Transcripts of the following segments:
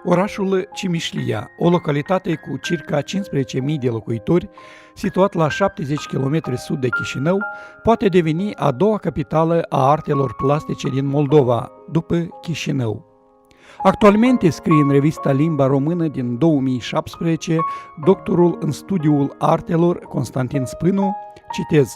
Orașul Cimișlia, o localitate cu circa 15.000 de locuitori, situat la 70 km sud de Chișinău, poate deveni a doua capitală a artelor plastice din Moldova, după Chișinău. Actualmente, scrie în revista Limba Română din 2017, doctorul în studiul artelor Constantin Spânu, citez,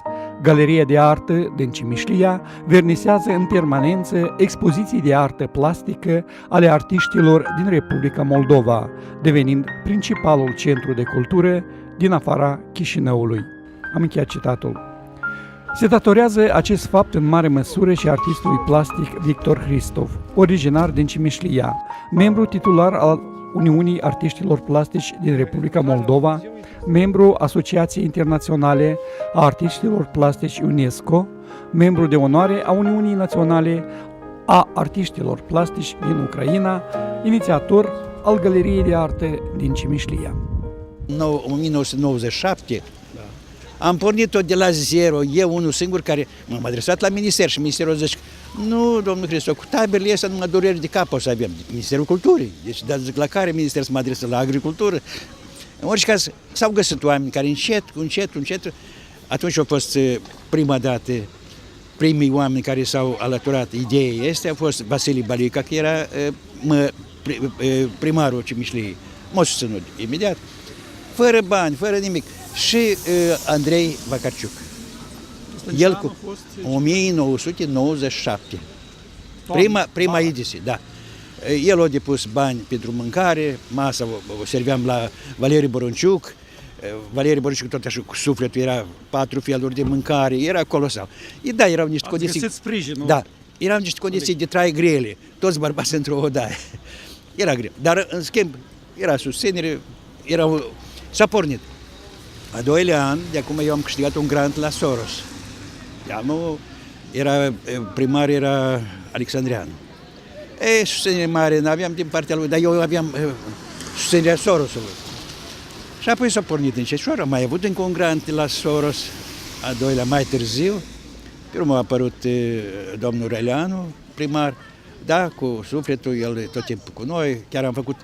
Galeria de artă din Cimișlia vernisează în permanență expoziții de artă plastică ale artiștilor din Republica Moldova, devenind principalul centru de cultură din afara Chișinăului. Am încheiat citatul. Se datorează acest fapt în mare măsură și artistului plastic Victor Hristov, originar din Cimișlia, membru titular al Uniunii Artiștilor Plastici din Republica Moldova, membru Asociației Internaționale a Artiștilor Plastici UNESCO, membru de onoare a Uniunii Naționale a Artiștilor Plastici din Ucraina, inițiator al Galeriei de Artă din Cimișlia. În 1997 am pornit-o de la zero, eu unul singur care m-am adresat la minister și ministerul zice, nu, domnul Hristov, cu taberele astea numai dureri de cap o să avem, Ministerul Culturii. Deci, dar zic, la care minister să mă adresez? La agricultură? În orice caz, s-au găsit oameni care încet, atunci a fost prima dată, primii oameni care s-au alăturat ideea este, a fost Vasile Balica, care era primarul Cimișliei. M-a susținut imediat, fără bani, fără nimic. Și Andrei Vacarciuc. El cu 1997. Prima ediție, da. El a depus bani pentru mâncare, masa o serveam la Valeriu Boronciuc. Valeriu Boronciuc tot așa cu sufletul, era 4 feluri de mâncare, era colosal. Da, erau niște condiții. Sprijinul. Da, erau niște condiții de trai grele, toți bărbați într-o odaie. Era greu, dar în schimb era susținere, s-a pornit. A doilea an, de acum eu am câștigat un grant la Soros. Primar era Alexandrianu. Susținere mare, n-aveam din partea lui, dar eu aveam susținerea Sorosului. Și apoi s-a pornit încetșor, am mai avut încă un grant la Soros, a doilea mai târziu. Pe urmă a apărut domnul Răleanu, primar, da, cu sufletul, el tot timpul cu noi, chiar am făcut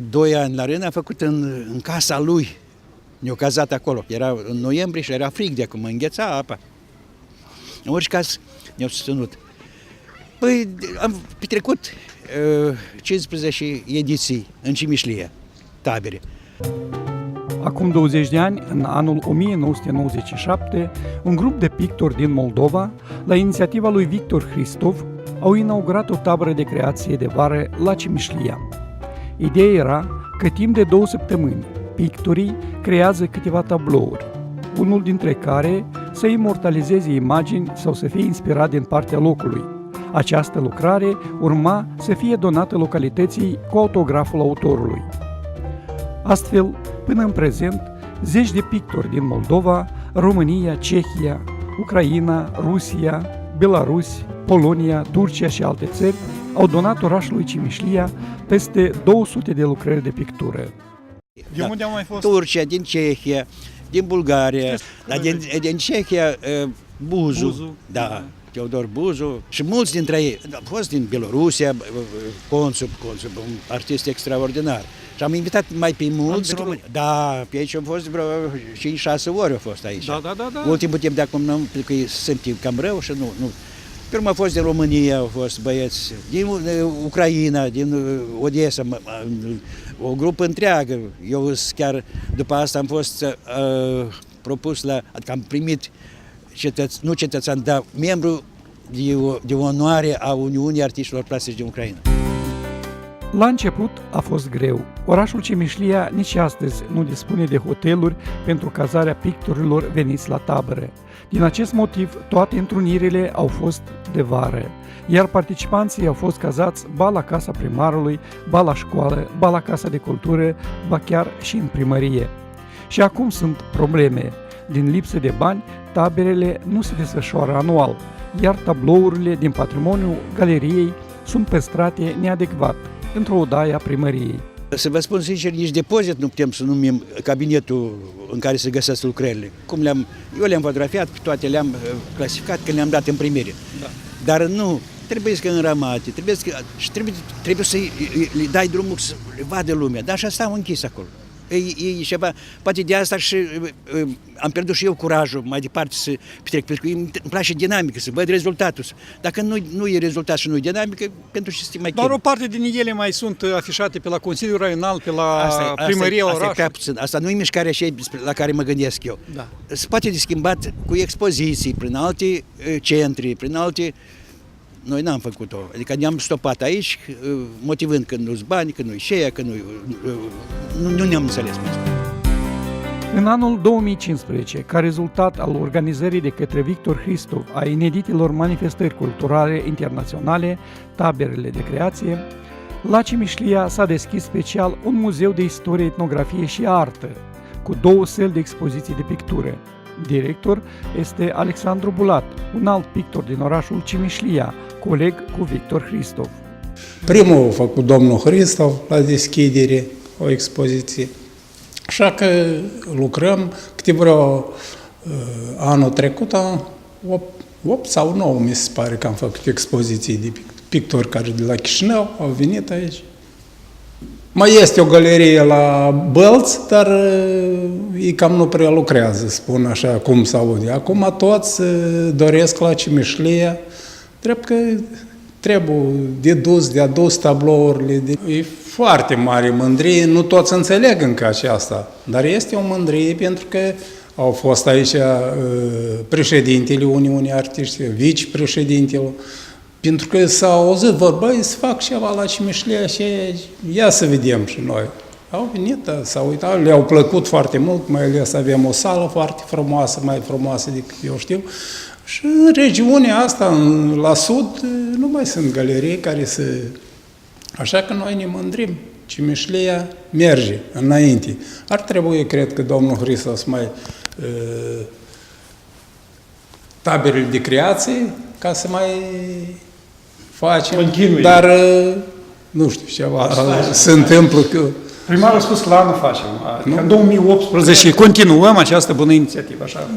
2 ani la rând, am făcut în casa lui. Ne-au cazat acolo, era în noiembrie și era frig de acum, îngheța apa. În orice caz, ne-au susținut. Păi, am petrecut 15 ediții în Cimișlia, tabere. Acum 20 de ani, în anul 1997, un grup de pictori din Moldova, la inițiativa lui Victor Hristov, au inaugurat o tabără de creație de vară la Cimișlia. Ideea era că timp de 2 săptămâni, pictorii creează câteva tablouri, unul dintre care să imortalizeze imagini sau să fie inspirat din partea locului. Această lucrare urma să fie donată localității cu autograful autorului. Astfel, până în prezent, zeci de pictori din Moldova, România, Cehia, Ucraina, Rusia, Belarus, Polonia, Turcia și alte țări au donat orașului Cimișlia peste 200 de lucrări de pictură. De unde au mai fost? Turcia, din Cehia, din Bulgaria, din Cehia, Buzu, da, Teodor Buzu și mulți dintre ei au fost din Belorusia, Consul, un artist extraordinar. Și am invitat mai pe mulți români. Da, pe aici am fost vreo 5-6 ori au fost aici. Da. Ultimul timp de acum, pentru că suntem cam rău și nu. Pe urmă a fost din România, au fost băieți, din Ucraina, din Odessa, o grupă întreagă. Eu chiar după asta am fost propus adică am primit nu cetățean, dar membru de onoare a Uniunii Artiștilor Plastici din Ucraina. La început a fost greu. Orașul Cimișlia nici astăzi nu dispune de hoteluri pentru cazarea pictorilor veniți la tabără. Din acest motiv, toate întrunirile au fost de vară, iar participanții au fost cazați ba la casa primarului, ba la școală, ba la casa de cultură, ba chiar și în primărie. Și acum sunt probleme. Din lipsă de bani, taberele nu se desfășoară anual, iar tablourile din patrimoniul galeriei sunt păstrate neadecvat într-o odaie a primăriei. Să vă spun sincer, nici depozit nu putem să numim cabinetul în care se găsesc lucrările. Eu le-am fotografiat, toate le-am clasificat, că le-am dat în primire. Da. Dar nu, trebuie să înramate, trebuie să-i dai drumul să le vadă lumea, dar așa stau închis acolo. E ceva, poate de asta și am pierdut și eu curajul mai departe să petrec, pentru că îmi place dinamică, să văd rezultatul. Dacă nu e rezultat și nu e dinamică, pentru ce să te mai Doar o parte din ele mai sunt afișate pe la Consiliul Raional, pe la primăria orașului. Asta nu e mișcarea așa la care mă gândesc eu. Da. Se poate de schimbat cu expoziții, prin alte centri, prin alte... Noi n-am făcut-o, adică ne-am stopat aici, motivând că nu-s bani, că nu-i șeia, că nu ne-am înțeles. În anul 2015, ca rezultat al organizării de către Victor Hristov a ineditelor manifestări culturale internaționale, taberele de creație, la Cimișlia s-a deschis special un muzeu de istorie, etnografie și artă, cu 2 săli de expoziții de pictură. Director este Alexandru Bulat, un alt pictor din orașul Cimișlia, coleg cu Victor Hristov. Primul a făcut domnul Hristov la deschidere, o expoziție. Așa că lucrăm, câte vreo anul trecut, 8 sau 9 mi se pare că am făcut expoziții de pictori care de la Chișinău au venit aici. Mai este o galerie la Bălți, dar ei cam nu prea lucrează, spun așa, cum se aude. Acum toți doresc la Cimișlia, drept că trebuie de adus tablourile. E foarte mare mândrie, nu toți înțeleg încă aceasta, dar este o mândrie pentru că au fost aici președintele Uniunii Artiștilor, vicepreședintele, pentru că s-a auzit vorba, să fac ceva la Cimișlia și ia să vedem și noi. Au venit, s-au uitat, le-au plăcut foarte mult, mai ales avem o sală foarte frumoasă, mai frumoasă decât eu știu. Și în regiunea asta, la sud, nu mai sunt galerii care să... Așa că noi ne mândrim. Cimișlia merge înainte. Ar trebui, cred că domnul Hristos mai taberele de creație ca să mai facem. Continui. Dar nu știu, ceva se întâmplă că... Primarul a spus că la anul facem, adică în 2018 continuăm această bună inițiativă, așa?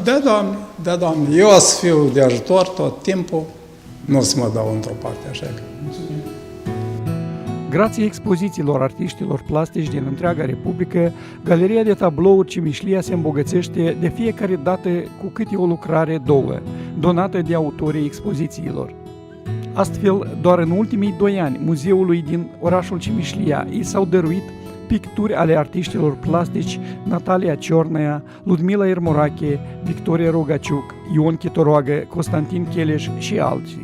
Da, Doamne, eu o să fiu de ajutor tot timpul, nu o să mă dau într-o parte, așa că... Grație expozițiilor artiștilor plastici din întreaga Republică, Galeria de Tablouri Cimișlia se îmbogățește de fiecare dată cu câte o lucrare, 2, donată de autorii expozițiilor. Astfel, doar în ultimii 2 ani, muzeului din orașul Cimișlia i s-au dăruit picturi ale artiștilor plastici Natalia Ciornea, Ludmila Ermorache, Victoria Rogaciuc, Ion Chitoroagă, Constantin Cheleș și alții.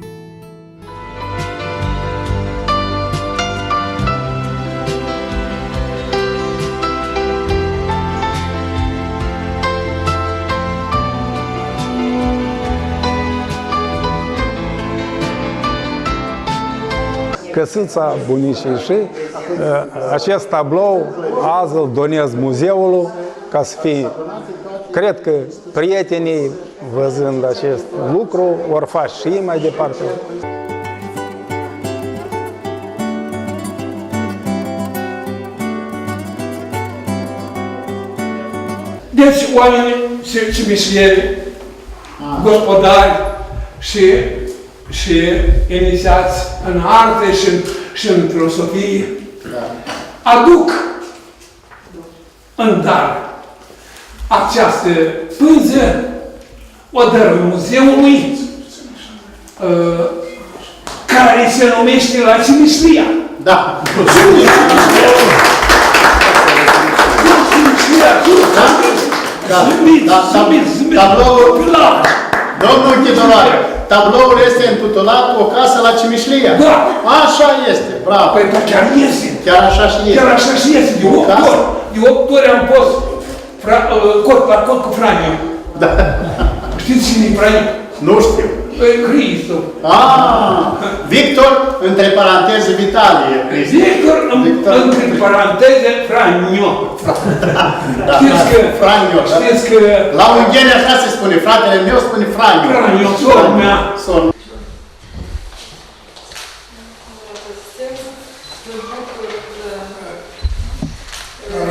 Căsuța bunicii și acest tablou azi îl donez muzeului ca să fie, cred că prietenii văzând acest lucru vor face și ei mai departe. Deci oamenii cimișlieri, gospodari și inițiați în arte și în filosofie, aduc în dar această pânză, o dăruie muzeului, care se numește la Cimișlia. Da. Domnul Chidoroare, tabloul este intitulat O casă la Cimișlia. Da. Așa este, bravo. Păi chiar este. Chiar așa și este. Chiar așa și este. De 8 ori am fost cot la cot cu Franiu. Da. Știți cine-i Franiu? Nu știu. Hristov. Victor, între paranteze, Vitalie. Victor, între paranteze, Franiu. Știți că... Franiu. Știți că... La ungheni așa se spune, fratele meu spune Franiu. Franiu, sora mea.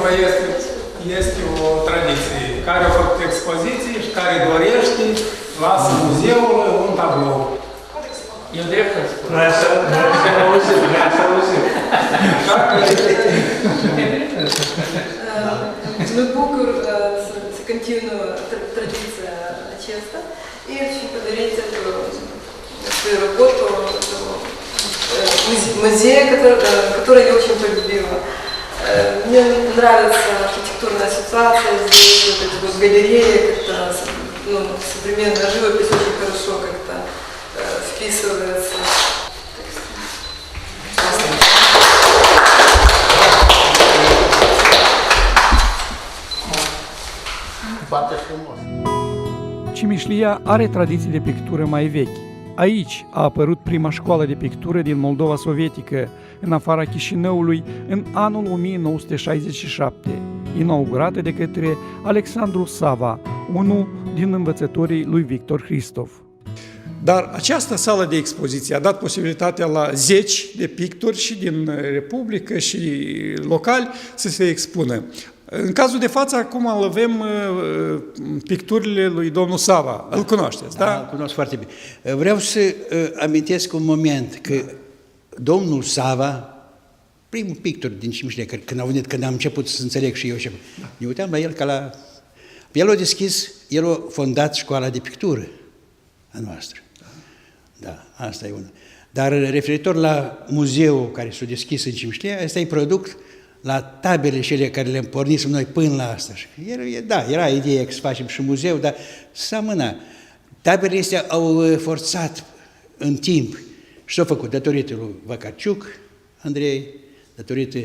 Noi este o tradiție care a făcut expoziții și care dorește, lasă muzeul un tablou. Eu drept să spun. Vrea să auzim, vrea să auzim. Așa că... Mă bucur să continuă tradiția aceasta и очень подарить эту свою работу музея, который я очень полюбила. Мне нравится архитектурная ситуация здесь, вот эти вот галереи, как-то современная живопись очень хорошо как-то вписывается. Foarte frumos. Cimișlia are tradiții de pictură mai vechi. Aici a apărut prima școală de pictură din Moldova sovietică, în afara Chișinăului, în anul 1967, inaugurată de către Alexandru Sava, unul din învățătorii lui Victor Hristov. Dar această sală de expoziție a dat posibilitatea la zeci de pictori și din Republică și locali să se expună. În cazul de față, acum îl avem picturile lui domnul Sava. Îl cunoașteți, da? Da, îl cunosc foarte bine. Vreau să amintesc un moment că domnul Sava, primul pictor din Cimișlia, când a venit, când am început să înțeleg și eu și ne uitam la el ca la... El a deschis, el a fondat școala de pictură a noastră. Da, asta e una. Dar referitor la muzeul care s-a deschis în Cimișlia, ăsta e product la tabele cele care le-am pornit noi până la asta. Da, era ideea că să facem și muzeu, dar s-a tabele astea au forțat în timp și s-au făcut datorită lui Vacarciuc, Andrei, datorită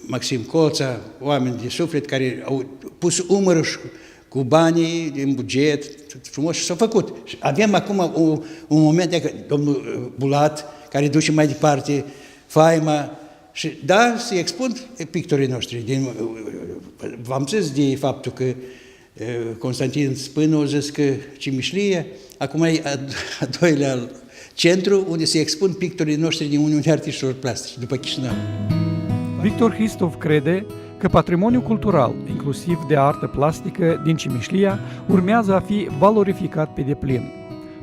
Maxim Colța, oameni de suflet care au pus umărul cu banii din buget, frumos, și s-au făcut. Și avem acum un moment de domnul Bulat, care duce mai departe faima. Și da, se expun pictorii noștri. V-am zis de faptul că Constantin Spânu a zis că Cimișlia acum e a doilea centru unde se expun pictorii noștri din Uniunea Artiștilor Plastici, după Chișinău. Victor Hristov crede că patrimoniul cultural, inclusiv de artă plastică din Cimișlia, urmează a fi valorificat pe deplin.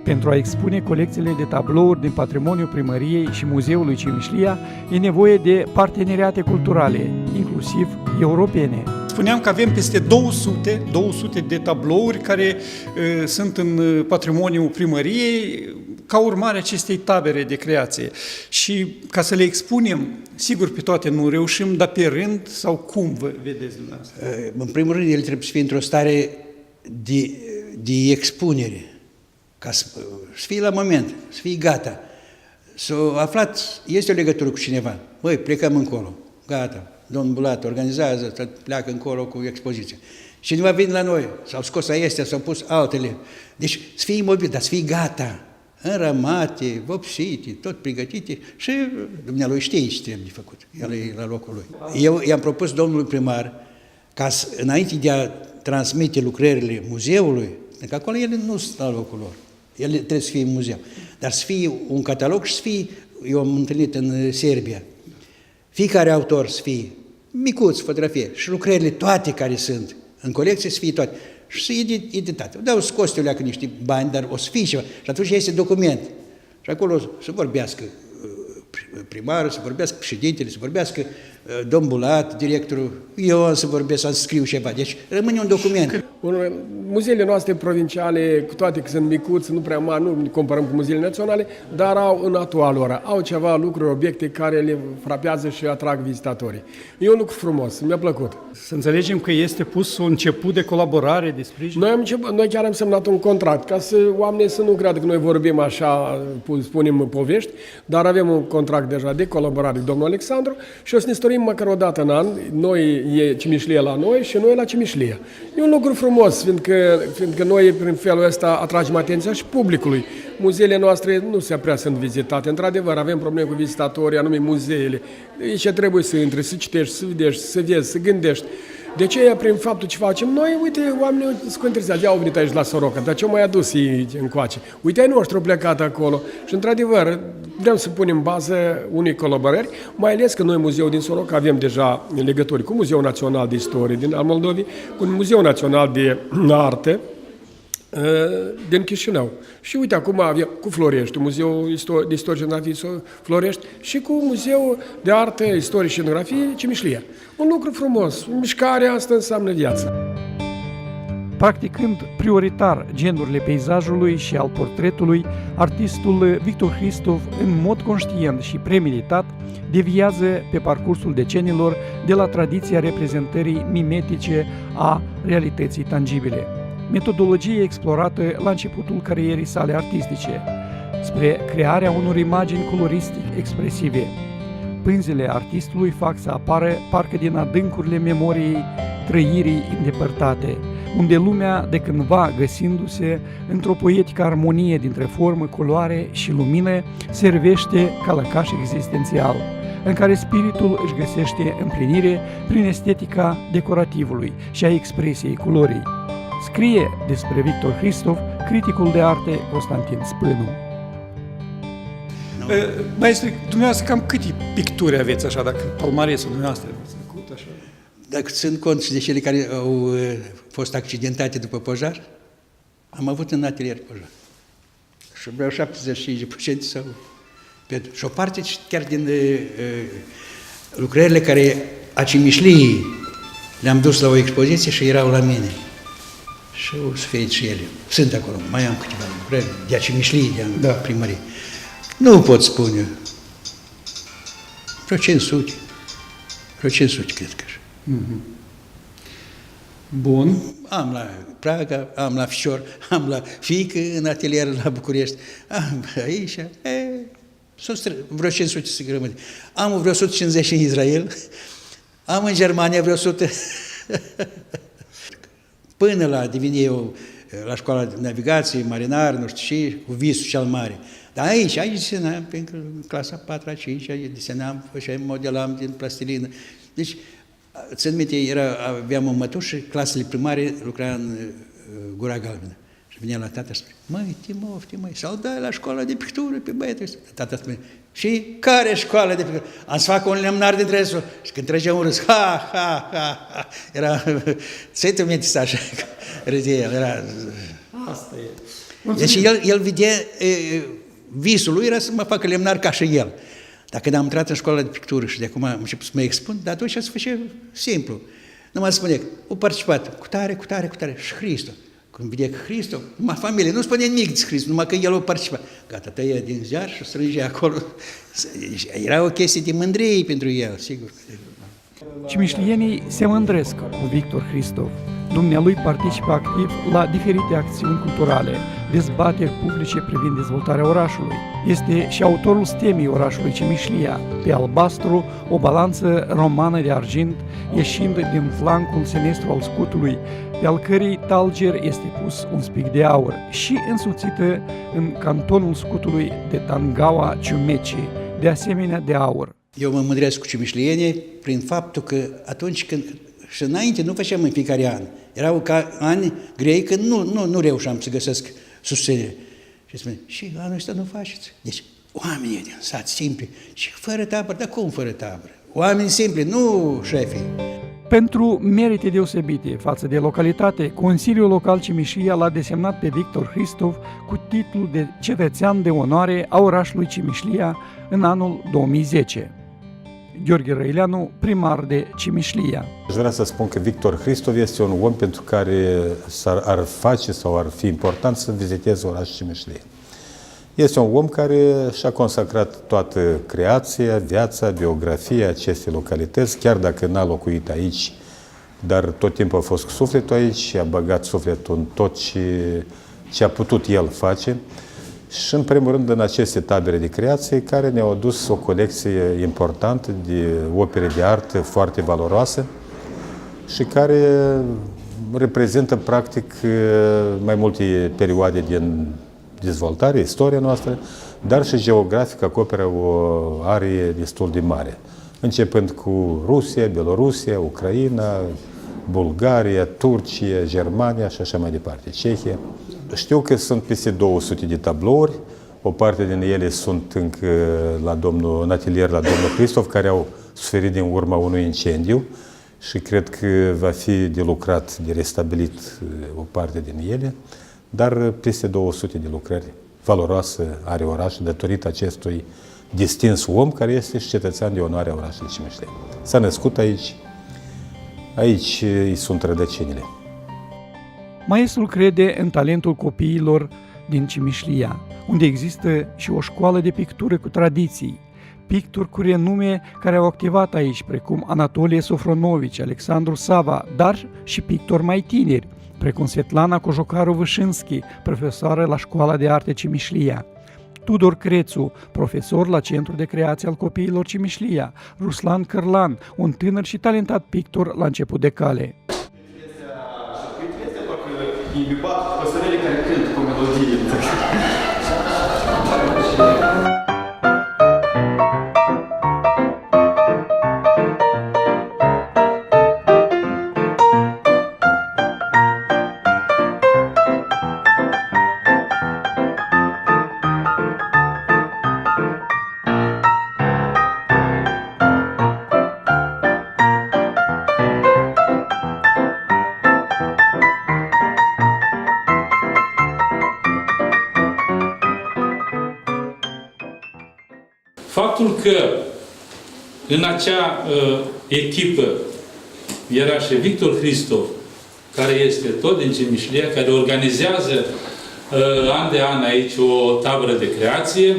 Pentru a expune colecțiile de tablouri din patrimoniul primăriei și muzeului Cimișlia, e nevoie de parteneriate culturale, inclusiv europene. Spuneam că avem peste 200 de tablouri care sunt în patrimoniul primăriei ca urmare acestei tabere de creație. Și ca să le expunem, sigur pe toate nu reușim, dar pe rând sau cum vă vedeți dumneavoastră? În primul rând, el trebuie să fie într-o stare de expunere, ca să fie la moment, să fie gata. S-a aflat, este o legătură cu cineva, băi, plecăm încolo, gata, domnul Bulat organizează, pleacă încolo cu expoziția. Cineva vine la noi, s-au scos astea, s-au pus altele. Deci să fie imobil, dar să fie gata, înrămate, vopsite, tot pregătite și dumnealui știe ce trebuie de făcut, el e la locul lui. Eu i-am propus domnului primar ca înainte de a transmite lucrările muzeului, pentru că acolo ele nu sunt la locul lor. El trebuie să fie în muzeu. Dar să fie un catalog și să fie, eu am întâlnit în Serbia, fiecare autor să fie micuț, fotografie, și lucrările toate care sunt în colecție să fie toate. Și să editate. Dau scoste o niște bani, dar o să fie ceva. Și atunci este document. Și acolo să vorbească primarul, să vorbească președintele, să vorbească domnul Bulat, directorul, eu să vorbesc, să scriu ceva. Deci rămâne un document. Muzeele noastre provinciale, cu toate că sunt micuți, nu prea mari, nu ne comparăm cu muzeele naționale, dar au în atua lor, au ceva lucruri, obiecte care le frapează și atrag vizitatorii. E un lucru frumos, mi-a plăcut. Să înțelegem că este pus un început de colaborare, de sprijin? Noi chiar am semnat un contract, ca să oamenii să nu creadă că noi vorbim așa, spunem povești, dar avem un contract deja de colaborare cu domnul Alexandru și o să ne storim măcar o dată în an, noi e Cimișlia la noi și noi la Cimișlia. E un lucru frumos, fiindcă noi prin felul ăsta atragem atenția și publicului. Muzeele noastre nu se prea sunt vizitate. Într-adevăr, avem probleme cu vizitatorii, anume muzeele. Aici trebuie să intri, să citești, să vedești, să vezi, să gândești. De aceea, prin faptul ce facem noi, uite, oamenii se interesează. Au venit aici la Soroca, dar ce mai adus ei încoace? Uite, ai noștri au plecat acolo. Și, într-adevăr, vrem să punem bază unei colaborări, mai ales că noi, Muzeul din Soroca, avem deja legături cu Muzeul Național de Istorie din Moldovei, cu Muzeul Național de Artă, din Chișinău. Și uite, acum avem cu Florești, Muzeul de Istorie și Etnografie Florești și cu Muzeul de Artă, Istorie și Etnografie Cimișlia. Un lucru frumos, mișcarea asta înseamnă viață. Practicând prioritar genurile peisajului și al portretului, artistul Victor Hristov, în mod conștient și premeditat, deviază pe parcursul decenilor de la tradiția reprezentării mimetice a realității tangibile. Metodologie explorată la începutul carierei sale artistice, spre crearea unor imagini coloristic expresive. Pânzele artistului fac să apară parcă din adâncurile memoriei trăirii îndepărtate, unde lumea, de cândva găsindu-se într-o poetică armonie dintre formă, culoare și lumină, servește ca lăcaș existențial, în care spiritul își găsește împlinire prin estetica decorativului și a expresiei culorii. Scrie despre Victor Hristov criticul de arte Constantin Spânu. Maestre, dumneavoastră cam câte picturi aveți așa, dacă palmaresul dumneavoastră ați făcut așa? Dacă țin cont și de cele care au fost accidentate după pojar, am avut în atelier pojar. Și vreau 75% sau... Și o parte chiar din lucrările care a Cimișliei le-am dus la o expoziție și erau la mine. Și au suferit și ele. Sunt acolo, mai am câteva lucrări de a Cimișliei, de primărie. Nu pot spune. Vreo 500. Vreo 500, cred că. Bun. Am la Praga, am la Fișor, am la fiică în atelier la București, am aici, vreo 500 să rămâne. Am vreo 150 în Israel, am în Germania vreo 100. Până la deveni eu la școala de navigație, marinar, nu știu și, cu visul cel mare. Dar aici desenam, pentru clasa 4-a, 5-a, desenam, făceam, modelam din plastilină. Deci, țin minte, aveam un mătuș și clasele primare lucra în Gura Galbenă. Și venea la tata și spune, măi, Timofti, să-l dai la școala de pictură pe băietul ăsta. Tata spune, și care școală de pictură? Am să fac un lemnar de tresul. Și când trăgea un râs, ha. Era, ți-ai tu minte să așa, râzea el, era... Asta e. Deci el vedea, visul lui era să mă facă lemnar ca și el. Dar când am intrat în școala de pictură și de acum am început să mă expun, dar atunci se făcea simplu. Numai spune, o participat, cu tare, și Hristos. Când vedea că Hristos, numai familie, nu spune nimic de Hristos, numai că el o participat. Gata, tăia din ziar și strângea acolo. Era o chestie de mândrie pentru el, sigur. Cimișlienii se mândresc cu Victor Hristov. Dumnealui participă activ la diferite acțiuni culturale, dezbateri publice privind dezvoltarea orașului. Este și autorul stemei orașului Cimișlia, pe albastru, o balanță romană de argint, ieșind din flancul sinistru al scutului, pe al cărei talger este pus un spic de aur, și însuțită în cantonul scutului de tangaua Ciumeci, de asemenea de aur. Eu mă mândresc cu cimișlienii prin faptul că atunci când, și înainte nu făceam în fiecare an, erau ani grei când nu reușeam să găsesc susținere. Și spune, și anul ăsta nu faceți. Deci, oamenii din sat simpli, și fără tabără, dar cum fără tabără? Oameni simpli, nu șefii. Pentru merite deosebite față de localitate, Consiliul Local Cimișlia l-a desemnat pe Victor Hristov cu titlul de cetățean de onoare a orașului Cimișlia în anul 2010. Gheorghe Răileanu, primar de Cimișlia. Aș vrea să spun că Victor Hristov este un om pentru care ar face sau ar fi important să viziteze orașul Cimișlia. Este un om care și-a consacrat toată creația, viața, biografia acestei localități, chiar dacă n-a locuit aici, dar tot timpul a fost cu sufletul aici și a băgat sufletul în tot ce a putut el face. Și, în primul rând, în aceste tabere de creație, care ne-au adus o colecție importantă de opere de artă foarte valoroase și care reprezintă, practic, mai multe perioade din dezvoltare, istoria noastră, dar și geografic acoperă o arie destul de mare, începând cu Rusia, Belorusia, Ucraina, Bulgaria, Turcia, Germania și așa mai departe, Cehia. Știu că sunt peste 200 de tablouri, o parte din ele sunt încă în atelier la domnul Hristov, care au suferit din urma unui incendiu și cred că va fi de lucrat, de restabilit o parte din ele. dar peste 200 de lucrări valoroase are orașul datorită acestui distins om care este și cetățean de onoare a orașului Cimișleni. S-a născut aici, aici îi sunt rădăcinile. Maestrul crede în talentul copiilor din Cimișlia, unde există și o școală de pictură cu tradiții, picturi cu renume care au activat aici, precum Anatolie Sofronovici, Alexandru Sava, dar și pictori mai tineri, precum Svetlana Cojocaru-Vâșinski, profesoară la Școala de Arte Cimișlia, Tudor Crețu, profesor la Centrul de Creație al Copiilor Cimișlia, Ruslan Cărlan, un tânăr și talentat pictor la început de cale. E iubat păsărele care cântă cu melodie. Faptul că în acea echipă era și Victor Hristov, care este tot din Cimișlia, care organizează an de an aici o tabără de creație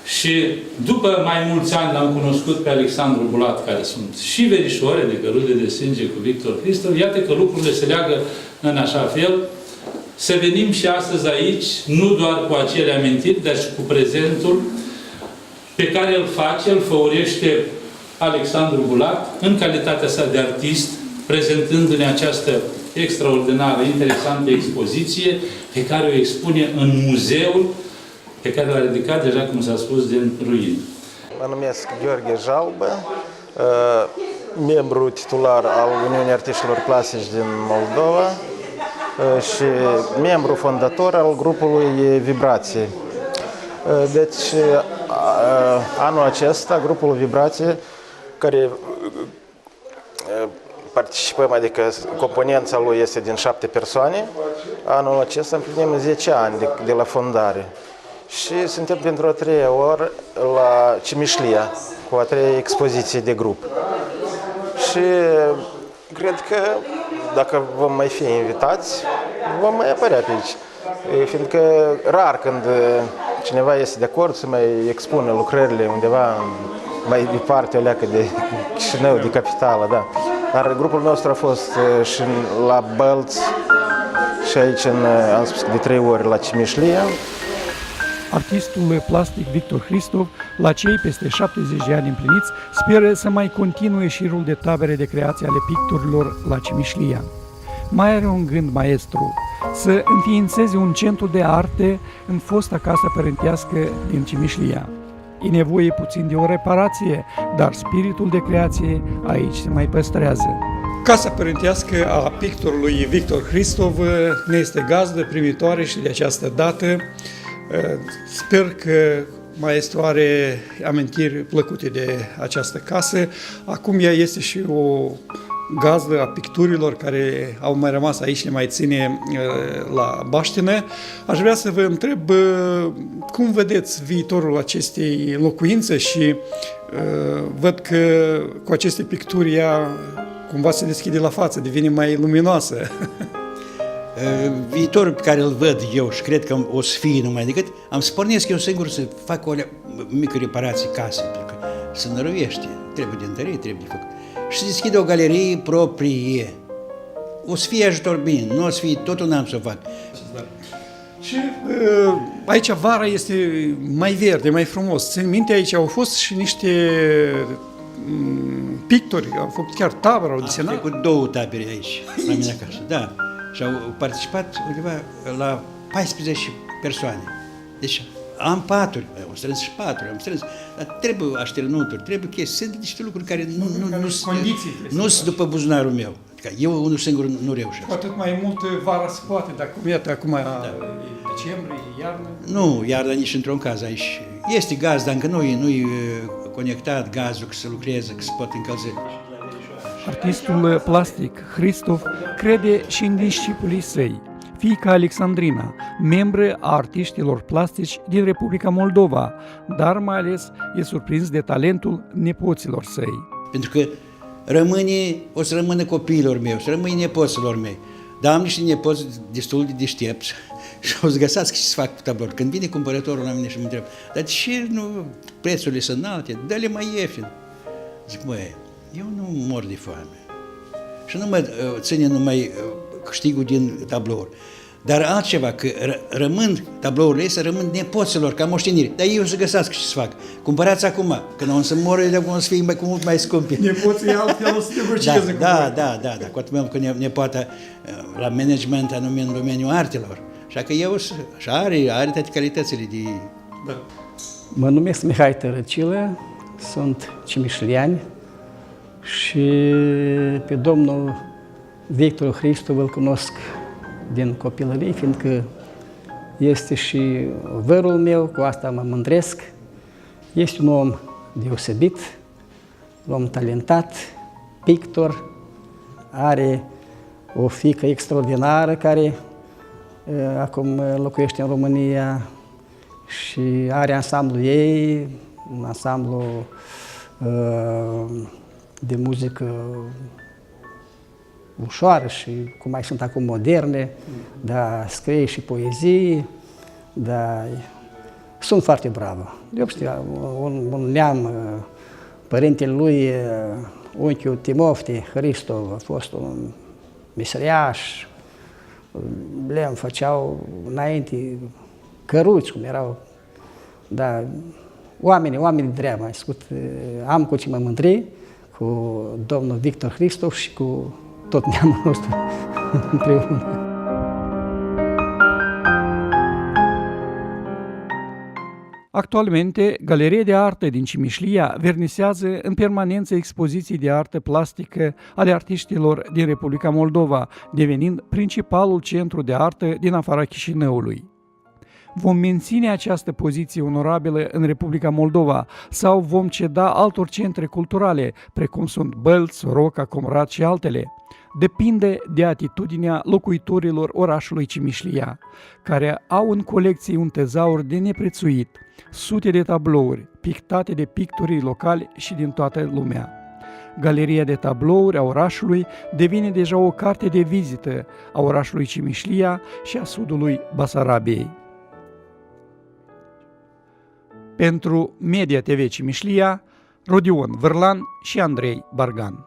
și după mai mulți ani l-am cunoscut pe Alexandru Bulat, care sunt și verișoare, adică rude de sânge cu Victor Hristov. Iată că lucrurile se leagă în așa fel. Să venim și astăzi aici, nu doar cu acele amintiri, dar și cu prezentul pe care îl face, îl făurește Alexandru Bulat, în calitatea sa de artist, prezentându-ne această extraordinară, interesantă expoziție, pe care o expune în muzeul pe care l-a ridicat deja, cum s-a spus, din ruini. Mă numesc Gheorghe Jalbă, membru titular al Uniunii Artiștilor Plastici din Moldova și membru fondator al grupului Vibrație. Deci, anul acesta, grupul Vibrație, care participăm, adică componența lui este din 7 persoane, anul acesta împlinim 10 ani de la fondare. Și suntem pentru a 3-a oară la Cimișlia, cu a 3-a expoziție de grup. Și cred că dacă vom mai fi invitați, vom mai apărea pe aici. Fiindcă rar când cineva este de acord să mai expună lucrările undeva mai departe, o leacă de Chișinău, de capitală, da. Dar grupul nostru a fost și la Bălți și aici, am spus, de 3 ori la Cimișlia. Artistul plastic Victor Hristov, la cei peste 70 de ani împliniți, speră să mai continue șirul de tabere de creație ale pictorilor la Cimișlia. Mai are un gând maestru, să înființeze un centru de arte în fosta casă părintească din Cimișlia. E nevoie puțin de o reparație, dar spiritul de creație aici se mai păstrează. Casa părintească a pictorului Victor Hristov ne este gazdă primitoare și de această dată. Sper că maestru are amintiri plăcute de această casă. Acum ea este și o gazdă a picturilor care au mai rămas aici, ne mai ține la baștină. Aș vrea să vă întreb cum vedeți viitorul acestei locuințe și văd că cu aceste picturi ea cumva se deschide la față, devine mai luminoasă. Viitorul pe care îl văd eu și cred că o să fie numai decât, am să pornesc eu singur să fac o mică reparație casă, pentru că se năruiește, trebuie de întărit, trebuie de făcut. Și să deschid o galerie proprie. O să fie ajutor bine, nu o să fie, totul n-am să o fac. Și aici vara este mai verde, mai frumos. Țin minte, aici au fost și niște pictori, au făcut chiar tabără, au desenat. Am făcut 2 tabere aici, la mine acasă, da. Și au participat undeva la 14 persoane. Deci am paturi, am strâns și paturi, am strâns, dar trebuie așternuturi, trebuie chestii, sunt niște lucruri care nu sunt după buzunarul meu. Adică eu unul singur nu reușesc. Cu atât mai mult vara se poate, dacă iată acum decembrie, iarnă. Nu, iarna nici într-un caz aici. Este gaz, dar încă nu-i conectat gazul, că se lucreze, că se pot încălzi. Artistul plastic Hristov crede și în discipolii săi. Fiica Alexandrina, membră a artiștilor plastici din Republica Moldova, dar mai ales e surprins de talentul nepoților săi. Pentru că o să rămână copiilor mei, o să rămână nepoților mei. Dar am niște nepoți destul de deștepți și o să găsească ce să fac cu tablouri. Când vine cumpărătorul la mine și mă întreabă, dar de ce nu, prețurile sunt înalte, dă-le mai ieftin. Zic, măi, eu nu mor de foame. Și nu mă ține numai câștigul din tablouri. Dar altceva, că rămân tablourile să rămân nepoților, ca moștenire. Dar ei o să găsească ce să fac. Cumpărați acum, când o să moră, ele o să fie cu mult mai scumpi. Nepoții altfel o să negocieze. Da, cu atât mai mult că nepoata la management anume în domeniul artelor. Așa că eu și are toate calitățile de... Da. Mă numesc Mihai Tărăcilă, sunt cimișlian și pe domnul Victor Hristov îl cunosc din copilărie, fiindcă este și vărul meu, cu asta mă mândresc. Este un om deosebit, un om talentat, pictor, are o fiică extraordinară care acum locuiește în România și are ansamblul ei, un ansamblu de muzică ușoară și cum mai sunt acum moderne, dar scrie și poezii, dar sunt foarte bravă. Eu știu, un neam, părintele lui, unchiul Timofte Hristov, a fost un meseriaș, le-am făceau înainte căruți, cum erau, dar oameni de treabă, am cu ce mă mândri, cu domnul Victor Hristov și cu tot neamul nostru împreună. Actualmente, Galeria de Artă din Cimișlia vernisează în permanență expoziții de artă plastică ale artiștilor din Republica Moldova, devenind principalul centru de artă din afara Chișinăului. Vom menține această poziție onorabilă în Republica Moldova sau vom ceda altor centre culturale, precum sunt Bălț, Roca, Comrat și altele? Depinde de atitudinea locuitorilor orașului Cimișlia, care au în colecție un tezaur de neprețuit, sute de tablouri pictate de pictorii locali și din toată lumea. Galeria de tablouri a orașului devine deja o carte de vizită a orașului Cimișlia și a sudului Basarabiei. Pentru Media TV Cimișlia, Rodion Vârlan și Andrei Bargan.